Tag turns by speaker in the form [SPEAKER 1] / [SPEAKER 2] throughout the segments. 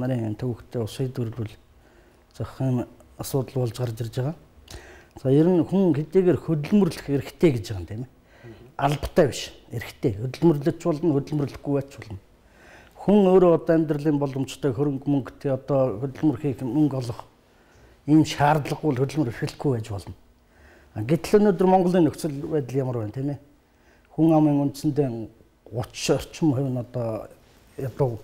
[SPEAKER 1] Нарын төвөгтэй ус шийдвэрлэл зохион асуудал болж гарч ирж байгаа. За ер нь хүн хэдийгээр хөдөлмөрлөх эрхтэй гэж байгаа юм тийм ээ. Албатай биш, эрхтэй. Хөдөлмөрлөж болно, хөдөлмөрлөхгүй байж болно. Хүн өөрөө одоо амьдралын боломжтой хөрөнгө мөнгөтэй одоо хөдөлмөр хийх мөнгө олох ийм шаардлагагүй хөдөлмөр эрхлэхгүй байж болно. Гэтэл өнөөдөр Монголын нөхцөл байдал ямар байна тийм ээ. Хүн амын үндсэндээ 30 орчим хувь нь одоо ядуу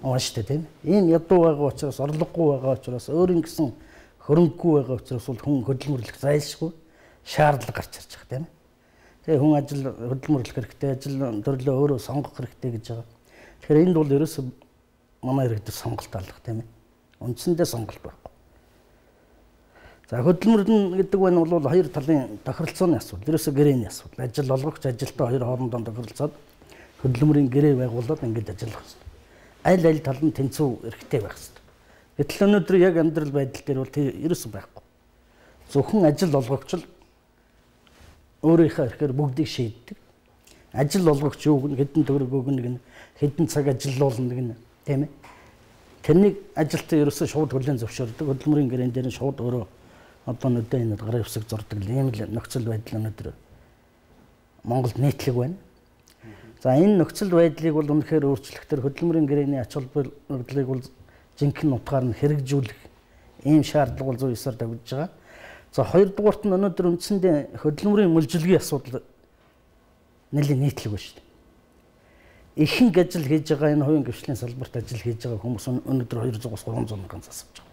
[SPEAKER 1] Ааштай тийм. Ийм ядуу байгаа учраас, орлогогүй байгаа учраас, өөрийн гэсэн хөрөнгөгүй байгаа учраас хүн хөдөлмөрлөх зайлшгүй шаардлага гарч ирж байгаа тийм. Тэгээ хүн ажил хөдөлмөрлөх хэрэгтэй, ажил төрлөө өөрөө сонгох хэрэгтэй гэж байгаа. Тэгэхээр энд бол ерөөсөө манай иргэдэд сонголт алга тийм ээ. Үндсэндээ сонголт байхгүй. За хөдөлмөрлөн гэдэг нь бол хоёр талын тохиролцооны асуудал. Ерөөсөө гэрээний асуудал. Ажил олгогч ажилтаа хоёр хоорондоо тохиролцоод хөдөлмөрийн гэрээ байгуулад ингэж ажиллах хэрэгтэй. Аль тал нь тэнцүү эрхтэй байх хэрэгтэй. Гэтэл өнөөдөр яг амьдрал байдал дээр бол ерөөсөө байхгүй. Зөвхөн ажил олгогч л өөрийнхөө эрхээр бүгдийг шийддэг. Ажил олгогч юу гэнэ, хэдэн төгрөг өгнө гэнэ, хэдэн цаг ажиллуулна гэнэ, тийм ээ. Тэрнийг ажилтаа ерөөсөө шууд хүлээн зөвшөөрдөг. Хөдөлмөрийн гэрэн дээр нь шууд өөрөө одоо нүдэн энэ гарын хэвсэг зурдаг ийм л нөхцөл байдал өнөөдөр Монголд нийтлэг байна. За энэ нөхцөл байдлыг бол үнэхээр өөрчлөختөр хөдөлмөрийн гэрээний ач холбогдлыг бол жинхэнэ утгаар нь хэрэгжүүлэх ийм шаардлага бол 109-аар тавьж байгаа. За хоёрдугаарт нь өнөөдөр үндсэндээ хөдөлмөрийн мөлжилгийн асуудал нэлээд нийтлэг байна шүү дээ. Ихэнх ажил хийж байгаа энэ хувийн гэрчлийн салбарт ажил хийж байгаа хүмүүс өнөөдөр 200-аас 300 мянган засаж байгаа.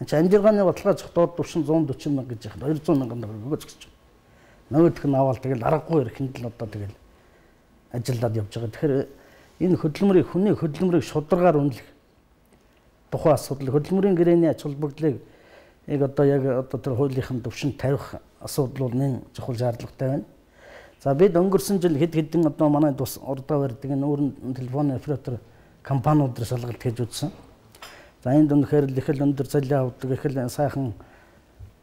[SPEAKER 1] Энд чинь амжиргааны баталгаа зогтоод төвшин 140 мянга гэж яхад 200 мянган төгрөг өгөөж гэж байна. Нөгөөх нь аваад тэгэл аргагүй эрхэнд л одоо тэгэл ажиллаад явж байгаа. Тэгэхээр энэ хөдөлмөрийг хүний хөдөлмөрийг шударгаар үнэлэх тухайн асуудал хөдөлмөрийн гэрээний ач холбогдлыг яг одоо тэр хуулийнхын төвшөнд тавих асуудал бол нэг чухал шаардлагатай байна. За бид өнгөрсөн жил хэд хэдэн одоо манай тус урдаа барьдаг энэ өөрөнд телефоны оператор компаниудаар шалгалт хийж үзсэн. За энд үнэхээр л их л өндөр цалин авдаг, их л сайхан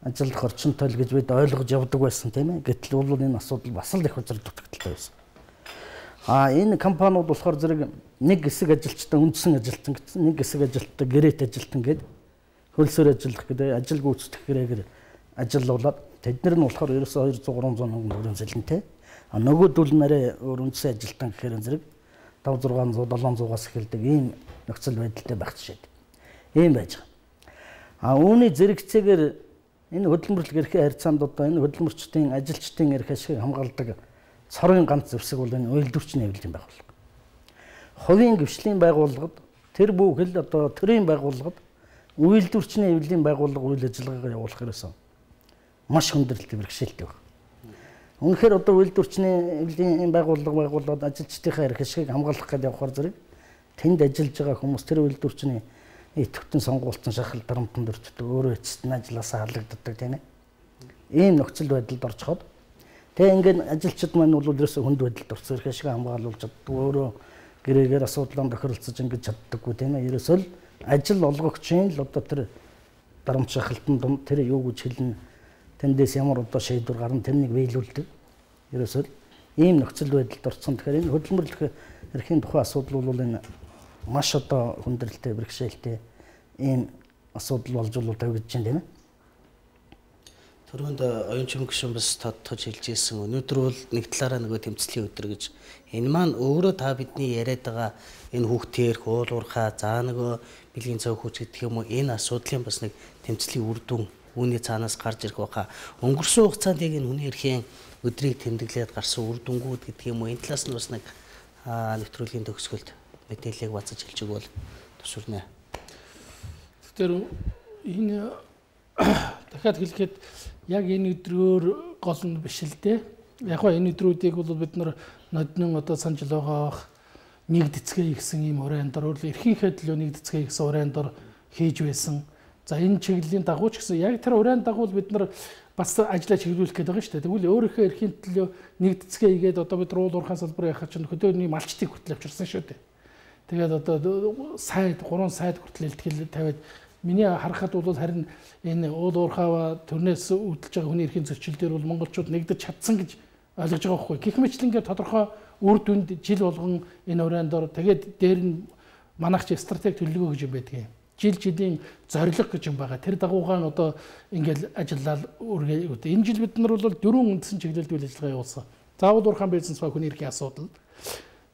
[SPEAKER 1] ажиллах орчинтой л гэж бид ойлгож явдаг байсан тийм ээ. Гэтэл бол энэ асуудал бас л их учир дутагдaltaй байсан. Энэ компаниуд болохоор зэрэг нэг хэсэг ажилчтай үндсэн ажилтан гэсэн, нэг хэсэг ажилттай гэрээт ажилтан гэдэг хөлсөөр ажиллах гэдэг ажил гүйцэтгэх хэрэгээр ажиллаулаад тэднэр нь болохоор ерөөсөө 200-300 мянган төгрөгийн цалинтай. Нөгөөдөл нь арай өөр үндсэн ажилтан гэхээр зэрэг 500-600-700-аас эхэлдэг ийм нөхцөл байдалтай байх жишээд. Ийм байж байгаа. Үүний зэрэгцээгээр энэ хөдөлмөрлөх эрхийн харьцаанд одоо энэ хөдөлмөрчдийн ажилчдын эрх ашиг хамгаалдаг цорын ганц зэвсэг бол энэ үйлдвэрчний хэвлэлийн байгууллага. Хувийн гэрчлийн байгууллагад тэр бүхэл одоо төрийн байгууллагад үйлдвэрчний хэвлэлийн байгууллага үйл ажиллагаагаа явуулах хэрэгсэн маш хүндрэлтэй бэрхшээлтэй байна. Үнэхээр одоо үйлдвэрчний хэвлэлийн байгууллага байгуулад ажилчдынхаа эрх ашигыг хамгаалах гэдэг явахаар зэрэг тэнд ажиллаж байгаа хүмүүс тэр үйлдвэрчний идэвхтэн сонгуулсан шахал дарамтанд өртдөг, өөрөө эцэст нь ажилласаа халагддаг тийм ээ. Ийм нөхцөл байдалд орчход тэгээ ингээд ажилчид маань бол ерөөсөө хүнд байдалд орсон эрх ашиг хамгаалуулж чаддаг, өөрөө гэрээгээр асуудлаа тохиролцож ингэж чаддаггүй тийм ээ. Ерөөсөө л ажил олгогчийн л одоо тэр дарамт шахалтан дунд тэр юу гэж хэлнэ, тэндээс ямар одоо шийдвэр гарна тэрнийг биелүүлдэг. Ерөөсөө л ийм нөхцөл байдалд орсон. Тэгэхээр энэ хөдөлмөрлөх эрхийн тухай асуудал бол энэ маш одоо хүндрэлтэй бэрхшээлтэй ийм асуудал болж тавигдж байна тийм ээ.
[SPEAKER 2] Түрүүнд оюун чимэг гишүүн бас тодтогч хэлж ирсэн. Өнөөдөр бол нэг талаараа нөгөө тэмцлийн өдөр гэж. Энэ маань өөрөө та бидний яриад байгаа энэ хүүхдээр уулуурхаа заа нөгөө бэлгийн цав хүч гэдэг юм уу энэ асуудлын бас нэг тэмцлийн үр дүн үүний цаанаас гарч ирэх байхаа. Өнгөрсөн хугацаанд яг энэ хүний эрхийн өдрийг тэмдэглээд гарсан үр дүнгууд гэдэг юм уу энэ талаас нь бас нэг нэвтрүүлгийн төгсгөлд мэдээллийг бацаж хэлж өгвөл тушурнаа.
[SPEAKER 3] Тэгэхээр энэ дахиад хэлэхэд яг энэ өдрөөр гол нь биш л дээ. Яг энэ өдрүүдийг бол бид нар нодны одоо санаж байгаа нэгдэцгээ гэсэн ийм уран дор эрхийнхээ төлөө нэгдэцгээ гэсэн уран дор хийж байсан. За энэ чиглэлийн дагуу ч гэсэн яг тэр уран дагуу бид нар бас ажиллаа чиглүүлэх гэдэг байгаа шүү дээ. Тэгвэл өөрийнхөө эрхийн төлөө нэгдэцгээ игээд одоо бид уулуурхаа салбар яхаа чинь хөдөөний малчтыг хүртэл авчирсан шүү дээ. Тэгээд одоо сайд 3 сайд хүртэл илтгэл тавиад миний харахад бол харин энэ уулуурхаа төрнөөс үүдэлж байгаа хүний эрхийн зөрчил дээр бол монголчууд нэгдэж чадсан гэж ойлгож байгаа байхгүй. Гэх мэтлэнгээр тодорхой үр дүнд жил болгон энэ уран дор тэгээд дээр нь манайх чи стратеги төлөвлөгөө гэж юм байдгийг. Жил жилийн зорилго гэж юм байгаа. Тэр дагуугаан одоо ингээл ажиллаад үргээ. Энэ жил бид нар бол 4 үндсэн чиглэлд үйл ажиллагаа явуулсан. Заавал уурхаан бизнес ба хүний эрхийн асуудал.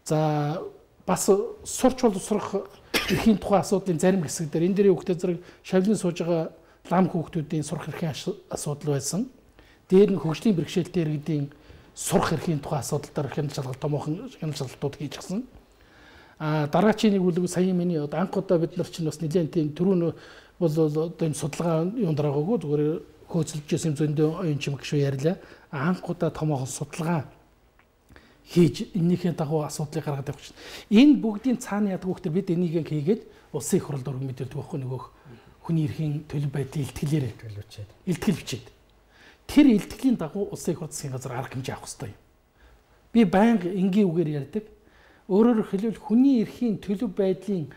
[SPEAKER 3] За бас сурч боловсрох эрхийн тухай асуудлын зарим хэсэг дээр энэ дээрийн хүүхдэд зэрэг шавлын сууж байгаа лам хүүхдүүдийн сурах эрхийн асуудал байсан. Дээр нь хөгжлийн бэрхшээлтэй иргэдийн сурах эрхийн тухай асуудал дээр хяналт шалгалт томоохон хяналт шалгалтууд хийж гисэн. Дараачийн нэг үлэг сая миний анх удаа бид нар чинь бас нэлээд тийм түрүүн бол одоо энэ судалгаа юунд байгаагүй зүгээр хөөцөлжсэн юм зөндөө оюун чимэг шүү ярьлаа. Анх удаа томоохон судалгаа хийж энийхээ дагуу асуудлыг гаргаад явах чинь. Энэ бүгдийн цаана яадаг хөөхтэй бид энийг хийгээд улсын их хурлд өргөн мэдээлдэг байхгүй нөгөөх хүний эрхийн төлөв байдлын илтгэлээр илтгэл бичээд. Тэр илтгэлийн дагуу улсын их хурлын засгийн газар арга хэмжээ авах хэрэгтэй юм. Би байнга энгийн үгээр ярьдаг. Өөрөөр хэлбэл хүний эрхийн төлөв байдлын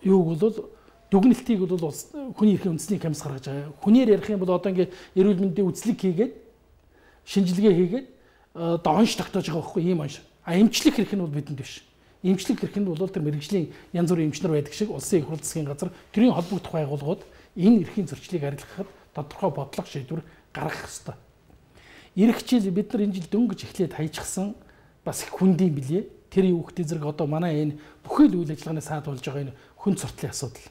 [SPEAKER 3] юуг бол дүгнэлтийг бол хүний эрхийн үндэсний комисс гаргаж байгаа. Хүнээр ярих юм бол одоо ингээд эрүүл мэндийн үзлэг хийгээд шинжилгээ хийгээд одоо онш тогтоож байгаа байхгүй ийм онш. Эмчлэх хэрэг нь бол бидэнд биш. Эмчлэх хэрэг нь бол тэр мэрэгжлийн янз бүрийн эмчнэр байдаг шиг улсын их хурлын засгийн газар тэрийн холбогдох байгууллагууд энэ эрхийн зөрчлийг арилгахад тодорхой бодлого шийдвэр гаргах ёстой. Ирэх жил бид нар энэ жил дөнгөж эхлээд хайчихсан бас их хүндийн билээ. Тэр хүүхдийн зэрэг одоо манай энэ бүхэл үйл ажиллагааны саад болж байгаа энэ хүн суртлын асуудал.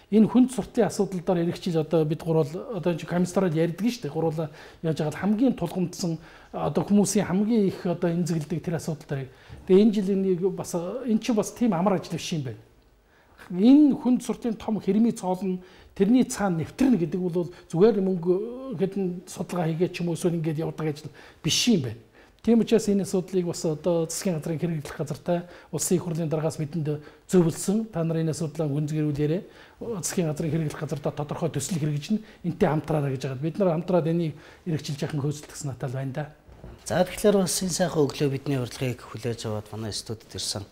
[SPEAKER 3] Энэ хүн суртлын асуудал дээр ирэх жил одоо бид гурвал одоо энэ комиссараар ярьдаг шүү дээ. Гурвал яаж байгаа хамгийн тулгамдсан одоо хүмүүсийн хамгийн их одоо эмзэглэдэг тэр асуудал дээр. Тэгээ энэ жил энийг бас эн чинь бас тийм амар ажил биш юм байна. Энэ хүн суртлын том хэрмий цоолно тэрний цаана нэвтрэнэ гэдэг бол зүгээр мөнгө гэдэг судалгаа хийгээд ч юм уу эсвэл ингэж явдаг ажил биш юм байна. Тийм учраас энэ асуудлыг бас одоо засгийн газрын хэрэгжлэх газартай улсын их хурлын дараагаас бидэнд зөвлөсөн. Та нар энэ асуудлаа гүнзгийрүүлээрэй. Засгийн газрын хэрэгжлэх газартаа тодорхой төсөл хэрэгжинэ. Энтэй хамтраараа гэж байгаа. Бид нар хамтраад энийг эргэжүүлж яхан хөөцөлдсөн натал байна да.
[SPEAKER 2] За тэгэхээр бас энэ сайхан өглөө бидний урилгыг хүлээж аваад манай студид ирсэн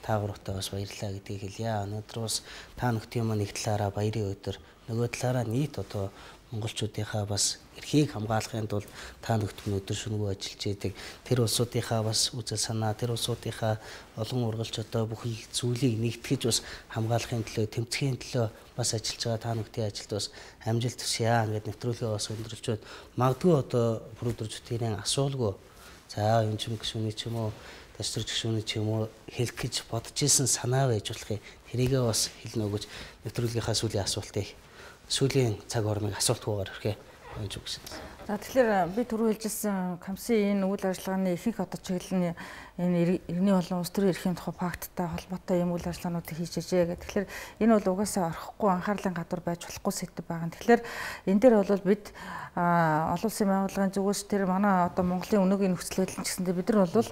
[SPEAKER 2] та гуравтай бас баярлалаа гэдгийг хэлье. Өнөөдөр бас та бүхэн маань нэг талаараа баярын өдөр, нөгөө талаараа нийт одоо монголчуудынхаа бас эрхийг хамгаалахын тулд та бүхэн өдөр шөнөгүй ажиллаж идэг. Тэр улсуудынхаа бас үзэл санаа, тэр улсуудынхаа олон ургалчдаа бүхэл зүйлийг нэгтгэж бас хамгаалахын төлөө, тэмцэхийн төлөө бас ажиллаж байгаа та бүхний ажилд бас амжилт хүсье. Ингээд нэвтрүүлгээ бас өндөрлж байна. Магадгүй одоо продюсерчдийн асуулгүй. За энэ ч юм гişүний ч юм уу, тасрч гişүний ч юм уу хэлэх гэж бодож исэн санаа байж болохыг тэрийгээ бас хэлнэ гэж нэвтрүүлгийнхаа сүүлийн асуултыг сүүлийн цаг хугацааг асуултгүйгээр өрхөө байж өгсөн.
[SPEAKER 4] За тэгэхээр би түрүү хэлжсэн комиссийн энэ үйл ажиллагааны ихэнх одоо чиглэлийн энэ иргэний болон улс төрийн эрхийн тухай факттай холбоотой юм үйл ажиллагаануудыг хийж ажээ гэх. Тэгэхээр энэ бол угаасаа орхихгүй анхаарлын гадуур байж болохгүй сэдв байгаа. Тэгэхээр энэ дээр бол бид олон улсын байгууллагын зүгээс тэр манай одоо Монголын өнөөгийн нөхцөл байдал ч гэсэндээ бид нар бол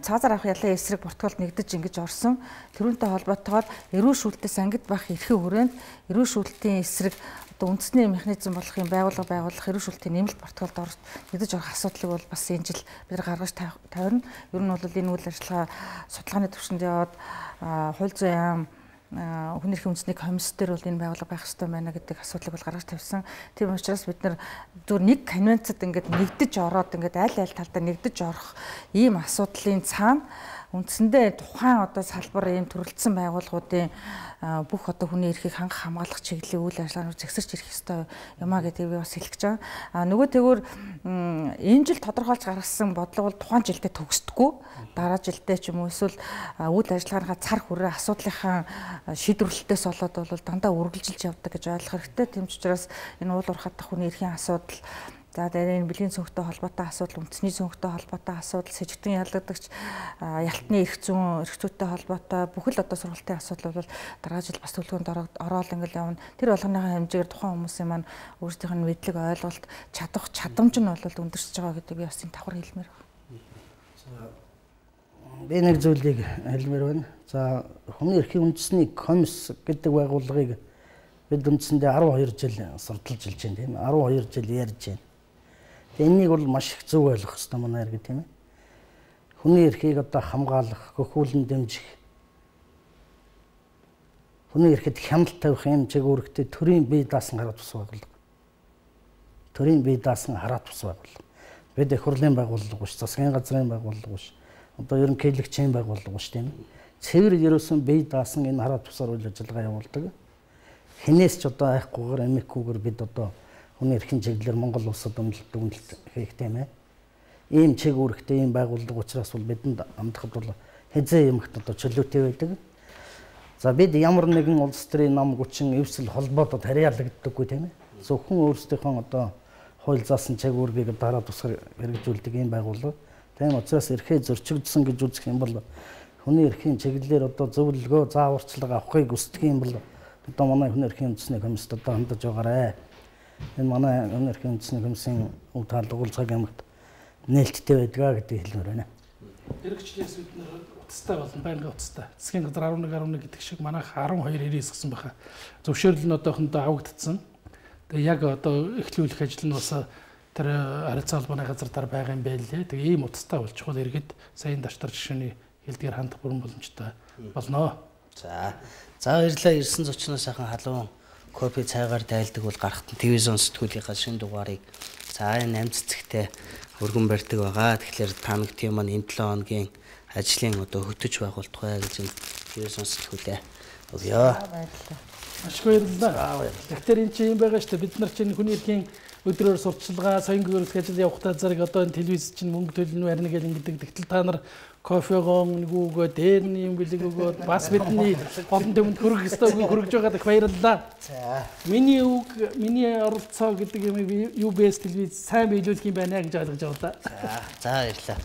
[SPEAKER 4] цаазаар авах ялын эсрэг протоколд нэгдэж ингэж орсон. Тэрүүнтэй холбоотойгоор эрүүл шүүлтээс ангид байх эрхийн хүрээнд эрүүл шүүлтийн эсрэг одоо үндэсний механизм болох юм байгууллага эрүүл шүүлтийн нэмэлт протоколд нэгдэж орох асуудлыг бол бас энэ жил бид гаргаж тавирна. Ер нь бол энэ үйл ажиллагаа судалгааны түвшинд яваад хууль зүйн яам хүний эрхийн үндэсний комисс дээр бол энэ байгууллага байх ёстой байна гэдэг асуудлыг бол гаргаж тавьсан. Тийм учраас бид нар зөв нэг конвенцэд ингээд нэгдэж ороод ингээд аль талдаа нэгдэж орох ийм асуудлын цаана үндсэндээ тухайн одоо салбар ийм төрөлдсөн байгууллагуудын бүх одоо хүний эрхийг хамгаалах чиглэлийн үйл ажиллагаанууд зэгсэрч ирэх ёстой юм а гэдэг би бас хэлэх гэж байгаа. Нөгөө тэгвэр энэ жил тодорхойлж гаргасан бодлого бол тухайн жилдээ төгсдөггүй. Дараа жилдээ ч юм уу эсвэл үйл ажиллагааныхаа цар хүрээ асуудлынхаа шийдвэрлэлтээс болоод бол дандаа үргэлжилж явдаг гэж ойлгох хэрэгтэй. Тийм ч учраас энэ уул уурхай дахь хүний эрхийн асуудал за дээр энэ бэлгийн цөнхтэй холбоотой асуудал, үндэсний цөнхтэй холбоотой асуудал, сэжигтэн ялгадагч ялтны эрх зүйтэй холбоотой бүхэл одоо сургалтын асуудал бол дараа жил бас төлөвлөгөөнд ороод ингээл явна. Тэр болгоныхаа хэмжээгээр тухайн хүмүүсийн маань өөрсдийнх нь мэдлэг, ойлголт, чадах чадамж нь бол өндөрсөж байгаа гэдэг би бас энэ давхар хэлмээр байна.
[SPEAKER 1] Би нэг зүйлийг хэлмээр байна. За хүний эрхийн үндэсний комисс гэдэг байгууллагыг бид үндсэндээ 12 жил сурталж илж байна тийм 12 жил ярьж байна. Энийг бол маш их зөв ойлгох хэрэгтэй манай иргэн тийм ээ. Хүний эрхийг одоо хамгаалах, хөхүүлэн дэмжих. Хүний эрхэд хяналт тавих энэ чиглэлтэй төрийн бие даасан хараад бус байгууллага. Төрийн бие даасан хараад бус байгууллага. Бид их хурлын байгууллага биш, засгийн газрын байгууллага биш. Одоо ерөнхийлөгчийн байгууллага биш тийм ээ. цэвэр ерөөсөн бие даасан энэ хараа тусаар үйл ажиллагаа явуулдаг. Хинээс ч одоо айхгүйгээр эмэхгүйгээр бид одоо хүний эрхийн чиглэлээр Монгол улсад үнэлт хийх тийм ээ. Ийм чиг үүрэгтэй ийм байгууллага учраас бол бидэнд амдахад бол хэзээ юмхт одоо чөлөөтэй байдаг. За бид ямар нэгэн улс төрийн нам хүчин эвсэл холбоодод харьяалагддаггүй тийм ээ. Зөвхөн өөрсдийнхөө одоо хууль заасан чиг үүргийг дараа тусгаар хэрэгжүүлдэг ийм байгууллага. Тийм учраас эрхээ зөрчигдсөн гэж үзэх юм бол хүний эрхийн чиглэлээр одоо зөвлөгөө зааварчилга авахыг хүсдэг юм бол одоо манай хүний эрхийн үндэсний комиссд одоо хандаж байгаарэ. Энэ манай хүний эрхийн үндэсний комиссийн өв таалга уулзгааг ямагт нээлттэй байдгаа гэдэг хэлмээр байна.
[SPEAKER 3] Хэрэгжлээс бид нэр утастай болно, байнгын утастай. Засгийн газар 11 гэдэг шиг манайх 12-99 гэсэн баха. Зөвшөөрөл нь одоохондоо авагдсан. Тэгээ яг одоо эхлүүлэх ажил нь бас тэр харилцаа холбооны газар дээр байгаа юм байлээ. Тэгээ ийм утастай болчихвол иргэд сайн даштар жишээний хэлдгээр хандах бүрэн боломжтой болно.
[SPEAKER 2] За баярлалаа. Ирсэн зочноос сайхан халуун кофе цайгаар дайлдаг бол гарахтан телевизэн сэтгүүлийнхаа шинэ дугаарыг энэ 8 цэцэгтэй өргөн барьдаг байгаа. Тэгэхээр та бүхэн маань энэ 7 хоногийн ажлын одоо хөтөж байгуултгай гэж энэ телевизэн сэтгүүлээ өгье.
[SPEAKER 4] Баярлалаа.
[SPEAKER 3] Маш баярлалаа. Тэгэхээр энэ чинь юм байгаа шүү дээ. Бид нар чинь хүний эрхийн өдрөөр сурталчилгаа, соён гөрөлх ажил явахдаа зэрэг одоо энэ телевиз чинь мөнгө төлнө барьна гэдэг. Тэгтэл та нар кофегоо нэгүүгөө дээр нь юм бэлэг өгөөд бас бидний олон төмөнд хөрөх ёстой хөргөж байгаа дах баярлалаа.
[SPEAKER 2] За.
[SPEAKER 3] Миний оролцоо гэдэг юм UBS телевиз сайн биелүүлэх юм байна гэж ойлгож байгаа да.
[SPEAKER 2] За баярлалаа.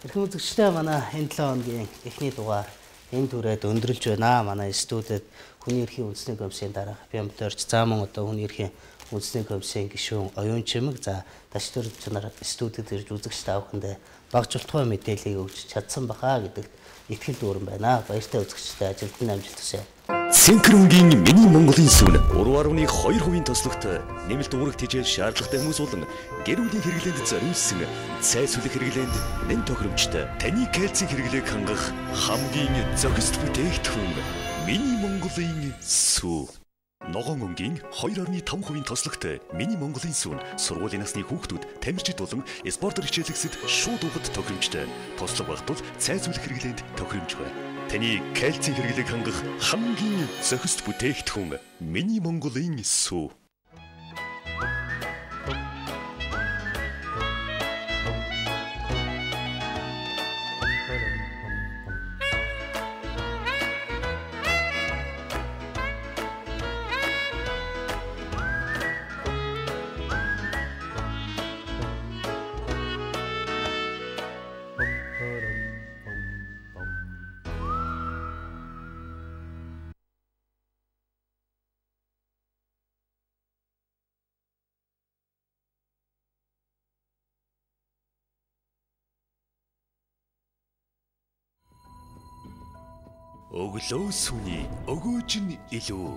[SPEAKER 2] Эрхэм үзэгчдээ манай энэ 7 хоногийн эхний дугаар энэ түрээд өндөрлж байна. Манай студид хүний эрхийн үндэсний комиссийн дарга Бямтөрч зааман одоо хүний эрхийн үндэсний комиссийн гишүүн Оюун Чимэг за Даштүр чанар студид ирж үзэгч таавхандаа багжуултгай мэдээллийг өгч чадсан баха гэдэг итгэл дүүрэн байна. Баяртай үзэгчдээ ажилд нь амжилт хүсье.
[SPEAKER 5] Синхронгийн миний Монголын сүн 3.2% тослогт нэмэлт үүрэгт хижээл шаардлагатай хүмүүс болон гэр бүлийн хэрэглээнд зориулсан цай сүлэг хэрэглээнд нэн тохиромжтой таны кальцийн хэрэглээг хангах хамгийн зохист бүтээгдэхүүн миний Монголын сүн. Ногоон өнгийн 2.5% тослогт миний Монголын сүн сургуулийн насны хүүхдүүд тамирчид болон спортоор хичээлэгсэд шууд угад тохиромжтой. Тослог багтвал цай сүлэг хэрэглээнд тохиромжгүй. Таны кальцийн хэрэглээг хангах хамгийн зохист бүтээгдэхүүн миний Монголын сүн. Өглөө сүний өгөөж нь илүү